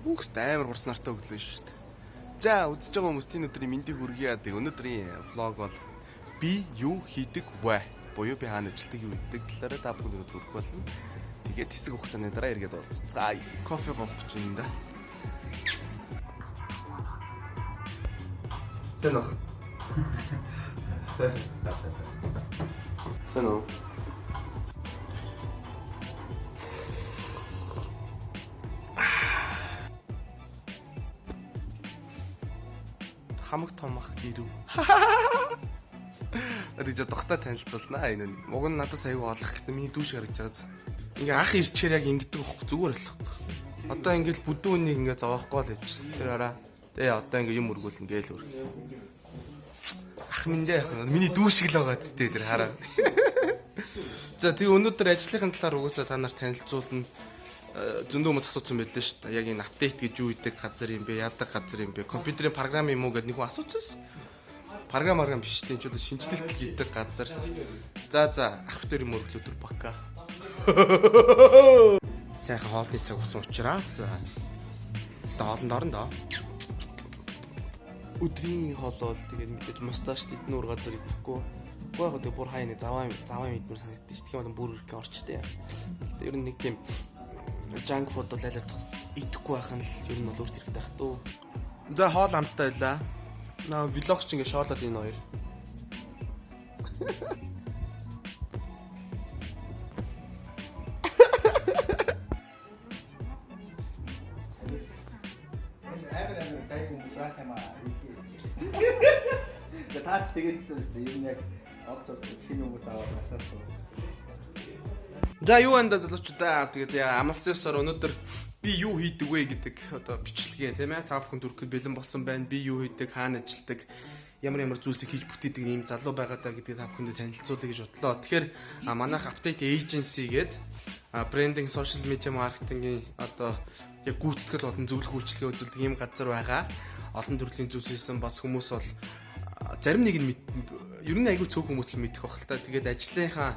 Хүүхс амар хурц нартай өглөө шүү дээ. За үзэж байгаа хүмүүс тийм өдрийн мэндийг хүргье. Өнөөдрийн влог бол би юу хийдэг вэ? Буюу би хаана ажилтдаг юу хийдэг талаараа та бүхэнд өнөөдөр хүргэх болно. Тэгээд хэсэг хугацааны дараа эргээд уулзцгаая. Кофе гоох гэж байна да. Сэн ах. Сэн уу? Хамаг томах ирв. Надад жоо тогтой танилцуулнаа энэ нэг. Уг нь надад аягүй олох гэдэг миний дүүш гарч байгааз. Ингээ ах ирчээр яг ингэдэг байхгүй зүгээр болохгүй. Одоо ингээл бүдүүн үнийг ингээ зовоохгүй л гэж. Тэр хараа. Тэгээ одоо ингээ юм өргүүлнэ гээл өрх. Ах минь яах вэ? Миний дүүш л байгаа зү тэр хараа. За тэгээ өнөөдөр ажлынхаа талаар угаасаа та нарт танилцуулна. Зөндөө хүмүүс асуусан байлээ шүү дээ. Яг энэ апдейт гэж юу идэг газар юм бэ? Яадаг газар юм бэ? Компьютерийн програм юм уу гэд нэг хүн асуусан. Програм биш дээ. Энд ч одоо шинжилэлт хийдэг газар. За ах дээр юм өргөлөдөр бака. Сайхан хоолны цаг усан учраас дааланд орно доо. Өдрийн хоол бол тэгээд мэдээж мусташ тэдэн уур газар идэхгүй. Гоо яг одоо бүр хайны заваа мэдмэр санагдчих шүү. Тийм одоо бүр их орчтой. Гэтэ ер нь нэг тийм junk food бол аль идэхгүй байх нь л ер нь бол өөрт хэрэгтэй байх туу. За хоол амттай байлаа. Наа влогч ингээ шоолоод энэ хоёр. Таач тэгээдсэн үстэй ер нь яг онцор шинэ хүмүүс аваад натаасан. За юу энэ залуучуудаа тэгээд амлсан ёсоор өнөөдөр би юу хийдэг вэ гэдэг одоо бичлэгээ тийм ээ та бүхэнд хүргэхэд бэлэн болсон байна. Би юу хийдэг, хаана ажилладаг, ямар зүйлсийг хийж бүтээдэг ийм залуу байгаа даа гэдгийг та бүхэнд танилцуулъя гэж бодлоо. Тэгэхээр манайх Update Agency гэдэг брендинг, social media маркетингийн одоо яг гүйцэтгэл болон зөвлөх үйлчилгээ үзүүлдэг ийм газар байгаа. Олон төрлийн зүйлс хийсэн бас хүмүүс бол зарим нэг нь ер нь айгүй цөөх хүмүүс л мэдэх байх л та. Тэгээд ажлынхаа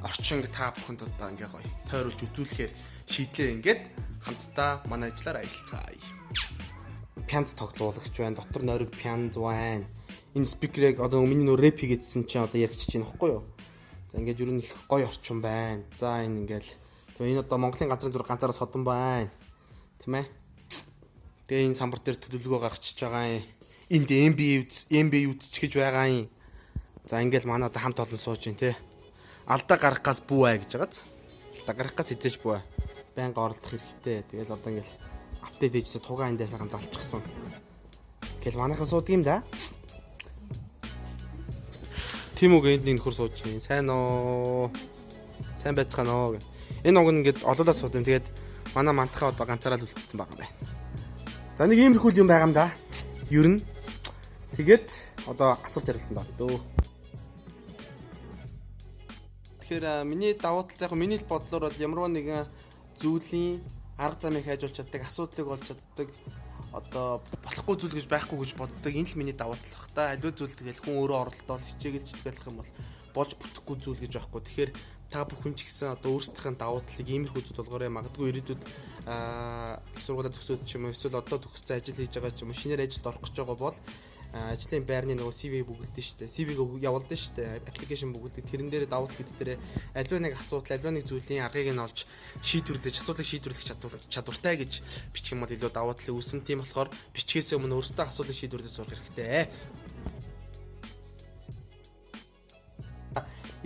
орчин та бүхэнд одоо ингээ гоё тойруулж үзүүлэхээр шийдлээ ингээд хамтдаа манай ажиллаар аялцгаая. Пянз тоглуулагч байна. Дотор нойрог пянз байна. Энэ спикерыг одоо миний нөө рэп хийгээдсэн чинь одоо ярьчих чинь баггүй юу? За ингээд ер нь их гоё орчин байна. За энэ ингээл энэ одоо Монголын газрын зураг ганцаараа содон байна. Тэ мэ? Тэгээ энэ самбар дээр төлөвлөгөө гаргачихж байгаа юм. Энд MB үзчих гэж байгаа юм. За ингээл манай одоо хамт олон сууж байна те. Алдаа гарахгаас бүү гэж байгааз. Алдаа гарахгаас хизээж бүү. Байнга оролдох хэрэгтэй. Тэгэл одоо ингээл апдейт хийжсэн тугаан эндээ сайхан залчихсан. Тэгэл манайхан суудаг юм да. Тийм үг энд нөхөр сууж байна. Сайн оо. Сайн байцгаана оо гэ. Энэ уг нь ингээд олоолаа суудсан. Тэгээд манай мантахаа одоо ганцаараа л үлдсэн байгаа юм байна. За нэг иймэрхүү юм байгаа юм да. Ер нь. Тэгээд одоо асуулт ярилцсан даа. Тэгэхээр миний давуу тал яг миний бодлоор бол ямарваа нэгэн зүйлийн арга замыг хайж болж чаддаг, асуудлыг олж чаддаг, одоо болохгүй зүйл гэж байхгүй гэж боддог. Энэ л миний давуу тал бах та. Аливаа зүйл тэгэл хүн өөрөө оролдоод хичээгээл зүтгэлэх юм бол болж бүтэхгүй зүйл гэж байхгүй. Тэгэхээр та бүхэн ч гэсэн одоо өөрсдийнхээ давуу талыг иймэрхүү зүйл болгоорой. Магадгүй ирээдүйд их сургуулиуд төгсөөд ч юм уу эсвэл одоо төгссөн ажил хийж байгаа ч юм уу шинээр ажилд орох гэж байгаа бол ажлын байрны нөгөө CV бүгдэлдэн штэ. CV-г явуулдаг штэ. Аппликейшн бүгдэлдэг. Тэрэн дээр давуу тал гэдэг дээр аливаа нэг асуудал, аливаа нэг зүйлийн аргыг нь олж шийдвэрлэж, асуудлыг шийдвэрлэх чадвартай гэж бичих юм бол илүү давуу талыг үүсэн. Тийм болохоор бичгээс өмнө өөрсдөө асуудлыг шийдвэрлэж сурах хэрэгтэй.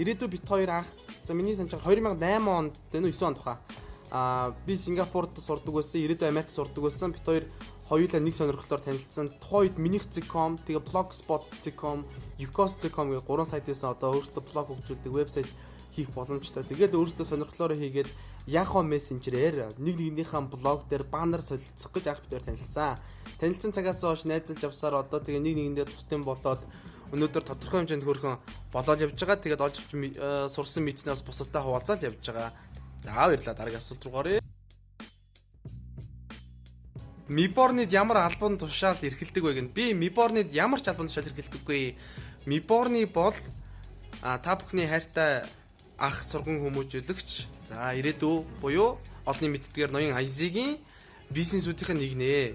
Ирээдүйд бит хоёр анх за миний санаж 2008 онд энэ 9 онд баха. Би Сингапурт сурдаг байсан, ирээдүйд Америкт сурдаг байсан. Бит хоёр хоёулаа нэг сонирхлоор танилцсан. Тухайн үед Minix.com, тэгээ Blogspot.com, Yukos.com гэх 3 сайт байсан. Одоо өөрсдөө блог хөгжүүлдэг вебсайт хийх боломжтой. Тэгэл өөрсдөө сонирхлоор хийгээд Yahoo Messenger-ээр нэгнийхээ блог дээр баннер солилцох гэж анх битээр танилцсан. Танилцсан цагаас хойш найзалж авсаар одоо тэгээ нэгэндээ тусдын болоод өнөөдөр тодорхой хэмжээнд хөрхөн болоод явж байгаа. Тэгээд олж сурсан мэдснээс бусадтай хуваалцаал явж байгаа. За баярлалаа. Дараагийн асуулт руу оръё. Миборнид ямар албан тушаал эрхэлдэг вэ гэн? Би Миборнид ямар ч албан тушаал эрхэлдэггүй. Миборни бол та бүхний хайртай ах сурган хүмүүжүүлэгч. За ирээдүй буюу олонний мэддгээр ноён IZ-гийн бизнесүүдийн нэг нэ.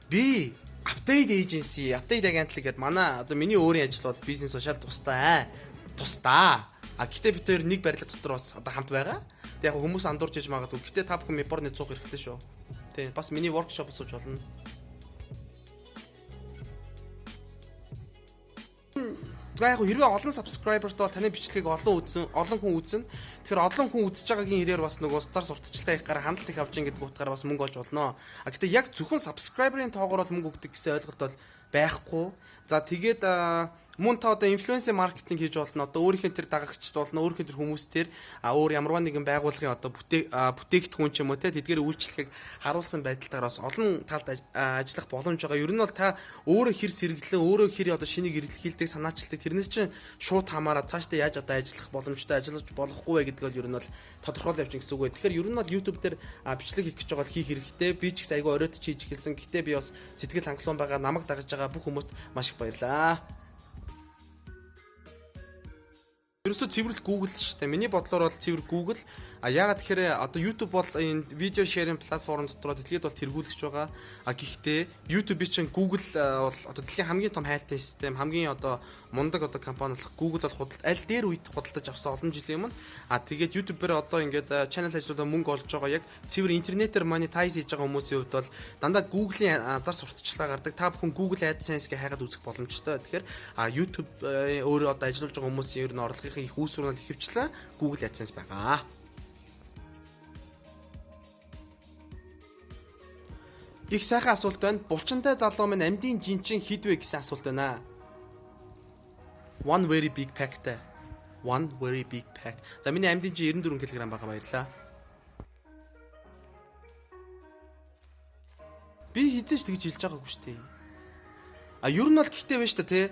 Би Update Agency, Update агентлаг гэдэг манай одоо миний өөрийн ажил бол бизнес шал тустай. Тусдаа. Гэтэ бид хоёр нэг барилга дотор бас одоо хамт байгаа. Тэг яг хүмүүс андуурч иж магадгүй. Гэтэ та бүхэн миборны цуг хэрэгтэй шүү. Тэг бас миний workshop сууж болно. Яг хэрвээ олон subscriberтай бол таны бичлэгийг олон хүн үзнэ. Тэгэхээр олон хүн үзэж байгаагийн ирээр бас нөгөө зар сурталчилгаа их гараа хандлт их авч ийн гэдэг утгаараа бас мөнгө олж болно. Гэтэ яг зөвхөн subscriber-ийн тоогоор бол мөнгө өгдөг гэсэн ойлголт бол байхгүй. За тэгээд мөн та одоо инфлюенсер маркетинг хийж болно. Одоо өөрийнхөө тэр дагагчд болно. Өөрийнхөө тэр хүмүүс тэр өөр ямарваа нэгэн байгууллагын одоо бүтээгдэхүүн ч юм уу те тэдгээр үйлчлэгийг харуулсан байдалтаараас олон талд ажиллах боломж байгаа. Ер нь бол та өөрөө хэр сэргэлэн, өөрөө хэр одоо шинийг эргэлхийлдэг, санаачилдаг тэрнээс чинь шууд хамаараа цаашдаа яаж одоо ажиллах боломжтой ажиллаж болохгүй вэ гэдэг бол ер нь бол тодорхойлж явж гэсэн үг вэ. Тэгэхээр ер нь бол YouTube дээр бичлэг хийх гэж байгаа бол хийх хэрэгтэй. Би ч гэсэн айгүй оройтч хийж эхэлсэн. Гэтэ би бас сэтгэл хангалуун байгаа, намайг дагаж байгаа бүх хүмүүст маш их баярлалаа. Ерөөсөө цэвэрлэл Google шүү дээ. Миний бодлоор бол цэвэр Google. Яагаад тэгэхээр одоо YouTube бол энэ видео шеэринг платформ дотор дэлхийд бол тэргүүлэгч байгаа. Гэхдээ YouTube чинь Google бол одоо дэлхийн хамгийн том хайлтын систем, хамгийн одоо мундаг одоо компани болох Google бол аль дээр үед худалдаж авсан олон жилийн өмнө. Тэгээд YouTube-ээр одоо ингээд channel ажиллуулаад мөнгө олж байгаа яг цэвэр интернетээр monetize хийж байгаа хүмүүсийн хувьд бол дандаа Google-ийн зар сурталчилгаа гардаг. Та бүхэн Google AdSense-гээ хайгаад үзэх боломжтой. Тэгэхээр YouTube өөрөө одоо ажиллаж байгаа хүмүүсийн ер нь орлогын их үүсвэр нь ихэвчлэн Google AdSense байгаа. Их сайхан асуулт байна. Булчинтай залуу минь амьдын жинчин хэд вэ гэсэн асуулт байна. One very big pack-тай. One very big pack. За миний амьдын жин 94 кг байгаа, баярлаа. Би хизээч тэгж хэлж байгаагүй шүү дээ. Ер нь бол гэхдээ байна шүү дээ, тий.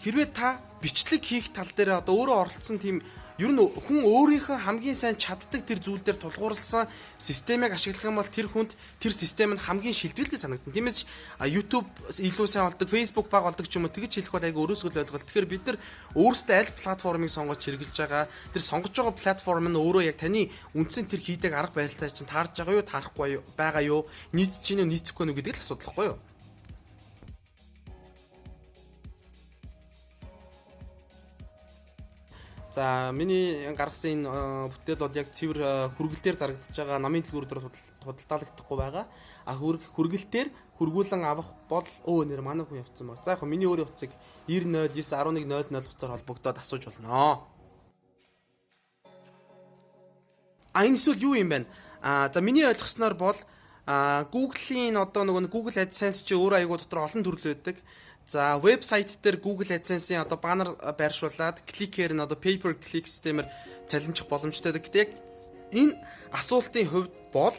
Хэрвээ та бичлэг хийх тал дээр одоо өөрөө оролцсон тийм ер нь хүн өөрийнхөө хамгийн сайн чаддаг тэр зүйл дээр тулгуурласан системийг ашиглах юм бол тэр хүнд тэр систем нь хамгийн шилдвэрлэдэг санагдана. Тиймээс YouTube илүү сайн болдог, Facebook баг болдог ч юм уу тэгж хэлэх бол айгүй өрөөсгөл ойлголт. Тэгэхээр бид нар өөрсдөө аль платформыг сонгож хэрэгжилж байгаа, тэр сонгож байгаа платформ нь өөрөө яг таны үндсэн тэр хийдэг арга барилтаа чинь таарж байгаа юу, таарахгүй байгаа юу, нийцэж чинь үү, нийцэхгүй нү гэдэг л асуудал байхгүй юу? За миний гаргасан энэ бүтээл бол яг цэвэр хүргэлтээр зарагдаж байгаа намын дэлгүүр дээр худалдаалагдахгүй байгаа. Хүргэлтээр хөргүүлэн авах бол нэр манай хүн явцсан баг. За яг миний өөрийн утсыг 90.9.11.00 хугацаар холбогдоод асууж болно. Энэ эсвэл юу юм бэ? За миний ойлгосноор бол Google-ийн одоо нөгөө Google AdSense чи өөрөө айгуу дотор олон төрөл байдаг. За вебсайт дээр Google AdSense-ийн одоо баннер байршуулад кликээр нь одоо pay per click системээр цалинжих боломжтой. Гэхдээ яг энэ асуултын хувьд бол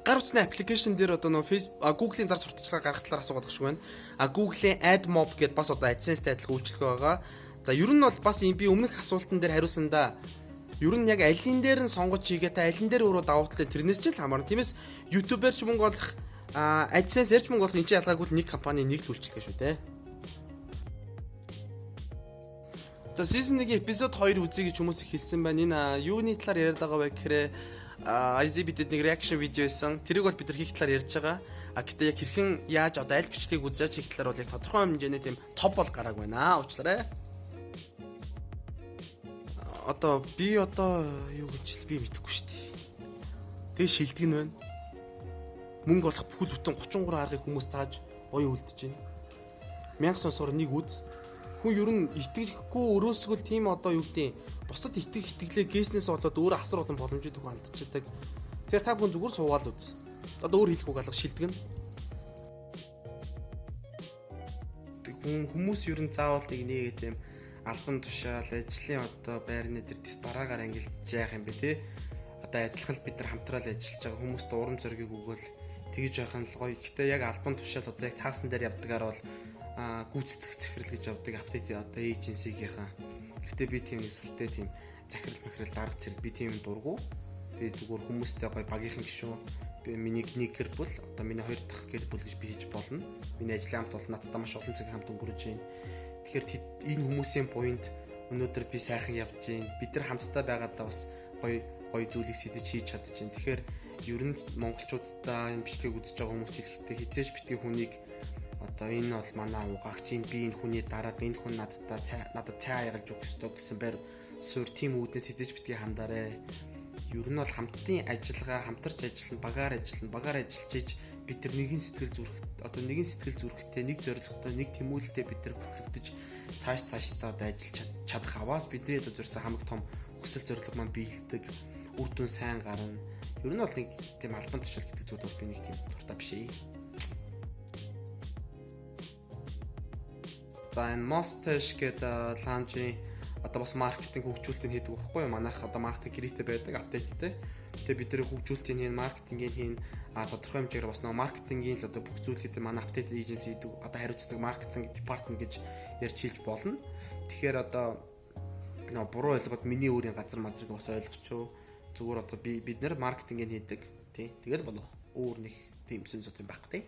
гар утасны аппликейшн дээр одоо нөгөө Facebook Google-ийн зар сурталчилгаа гаргах талаар асуугаад байгаа шүү байна. Google-ийн AdMob гэдээ бас одоо AdSense-тэй адилхан үйлчлэг байгаа. За ер нь бол бас юм би өмнөх асуултан дээр хариулсандаа ер нь яг алин дээр нь сонгож хийгээ та алин дээр өөрөө давуу талын тэрнээс ч л хамаарна. Тиймээс YouTube-ээр ч мөнгө олох AdSense ярьж мөнгө болох энэ чинь ялгаагүй нэг компани нэг л үйлчлэг шүү дээ. За season 1-ийн эпизод 2 үзье гэж хүмүүс их хэлсэн байна. Энэ юуны талаар яриад байгаа вэ гэхээр IZ бидэд нэг reaction видео хийсэн. Тэрийг бол бид нар хийх талаар ярьж байгаа. Гэтэ яг хэрхэн яаж одоо аль бичлэгийг үзэж хийх талаар бол яг тодорхой хэмжээний тийм топ бол гараагүй байна. Уучлаарай. Одоо би юу гэж би мэдэхгүй шүү дээ. Тэгээ шилдэг нь байна. Мөнгө олох бүхэл бүтэн 33 аргыг хүмүүс зааж гоё үлдэж байна. 1000 сонсоор нэг үз. Хүн ер нь итгэхгүй өрөөсгөл тийм одоо юу гэдэг бусад итгэлээ гээснээс болоод өөр асар олон боломжууд хүн алдчихдаг. Тэгэхээр та бүхэн зүгээр суугаал үз. Одоо өөр хэлэхгүй алга шилдэгнэ. Хүмүүс ер нь заавал нэг тийм албан тушаал ажлын одоо байрны дээр тест дараагаар ангилж яах юм бэ те. Одоо адилхан бид нар хамтраал ажиллаж байгаа хүмүүст урам зориг өгөөл тэгж яхах нь л гоё. Гэтэ яг албан тушаал одоо яг цаасан дээр явдгаар бол гүйцэтгэх захирал гэж явдаг апдейт одоо эйженсигийнхан. Гэтэ би тийм сүртэй тийм захирал махирал дарга зэрэг би тийм дургу. Би зүгээр хүмүүстэй гоё багийнхан гişүү. Би миний нэг гэр бүл одоо миний хоёр дахь гэр бүл гэж би хийж болно. Миний ажлын хамт бол надтай маш олон цаг хамт өнгөрөж байна. Тэгэхээр энэ хүмүүсийн буйнд өнөөдөр би сайхан явж байна. Бид нар хамтдаа байгаадаа бас гоё зүйлийг сэдэж хийж чадчихээн. Тэгэхээр ер нь монголчуудаа энэ бичлэгийг үзэж байгаа хүмүүст хэлэхдээ хизээж битгий хүнийг одоо энэ бол манай угаагч энэ би энэ хүний дараад энэ хүн надад цай аягалж өгөх ёстой гэсэн байр суурь тийм үүднээс хизээж битгий хандаарэ. Ер нь бол хамтын ажиллагаа, хамтарч ажиллана, багаар ажиллаж иж бид нар нэгэн сэтгэл зүрэхтэй, нэг зорилготой, нэг тэмүүлэлтэй бид нар хөтлөгдөж цаашдаа одоо ажиллаж чадах аваас бидний одоо зорьсон хамаг том хүсэл зорилго маань биелдэг, үр дүн сайн гарна. Ер нь бол нэг тийм албан тушаал гэдэг зүйл бол би нэг тийм дуртай биш ээ. За энэ Mustache гэдэг ланжийн одоо бас маркетинг хөгжүүлэлтийг хийдэг байхгүй юу? Манайх одоо маркетинг гэрээтэй байдаг, апдейттэй. Тэгээ бид нэр хөгжүүлэлтийг хийн, маркетингийг хийн, тодорхой хэмжээгээр бас нөгөө маркетингийн л одоо бүх зүйлүүдийг манай апдейт эйженси гэдэг одоо хариуцдаг маркетинг департамент гэж ярьж хэлж болно. Тэгэхээр одоо нөгөө буруу ойлгоод миний өөрийн газар мазрыг бас ойлгочихоо. Зүгээр одоо бид нэр маркетингийг хийдэг. Тий. Тэгээд болоо. Өөр нэг тийм сүнс юм байх тий.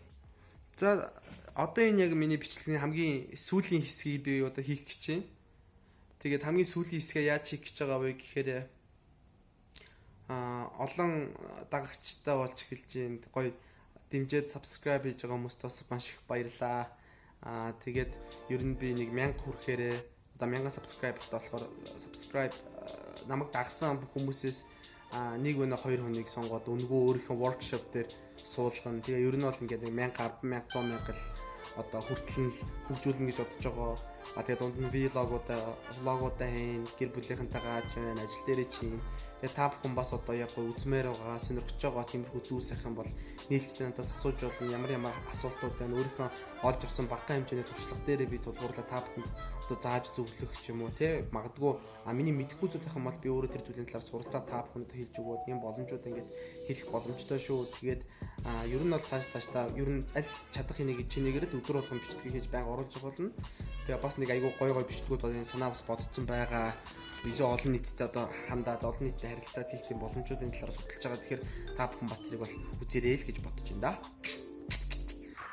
За одоо энэ яг миний бичлэгийн хамгийн сүүлийн хэсгийг би одоо хийх гэж байна. Тэгээд хамгийн сүүлийн хэсгээ яаж хийх гэж байгаа вэ гэхээр олон дагагчтай болж эхэлж байна. Гоё дэмжиж subscribe хийж байгаа хүмүүст бас маш их баярлаа. Тэгээд ер нь би нэг 1000 хүрэхээрээ одоо 1000 subscribe болохоор subscribe намайг дагсан бүх хүмүүсээс нэг өнө 2 хүнийг сонгоод өнгөө өөрийнхөө workshop дээр суулгана. Тэгээ ер нь бол ингээд 1000, 1000, 100,000 одоо хүртэл хөгжүүлнэ гэж бодож байгаа. Тэгээд дунд нь влогуудаа хийн, гэр бүлийнхэнтэйгээ ааж байна, ажил дээрээ чинь. Тэгээд та бүхэн бас одоо яг үзмээр байгаа, сонирхож байгаа тиймэрхүү зүйл сайхан бол нээлттэй надаас асууж болно. Ямар асуултууд байна. Өөрийнхөө олж авсан багахан хэмжээний туршлага дээрээ би тулгуурлаа та бүхэнд одоо зааж зөвлөх ч юм уу те. Магадгүй миний мэдэхгүй зүйл юм бол би өөрөө тэр зүйлийн талаар суралцаа та бүхэнд хэлж өгөөд ийм боломжууд ингээд хэлэх боломжтой шүү. Тэгээд ер нь бол цаашдаа ер нь аль чадах энийг чинээгээр л өдөр болгон бичлэг хийж байнга оруулж болно. Тэгээ бас нэг айгүй гой бичлэгүүд бол энэ санаа бас бодсон байгаа. Илүү олон нийтэд одоо хандаад олон нийтэд харилцаад хийх тийм боломжуудын талаар судалж байгаа. Тэгэхээр та бүхэн бас тэрийг бол үзээрэй л гэж бодож байна да.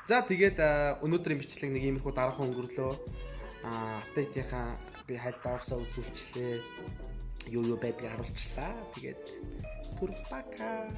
За тэгээд өнөөдрийн бичлэг нэг иймэрхүү дараахан өнгөрлөө. Апдейтийнхаа би хайлт авсаа үзүүлчлээ. Юу байдгийг харуулчлаа. Тэгээд түр бака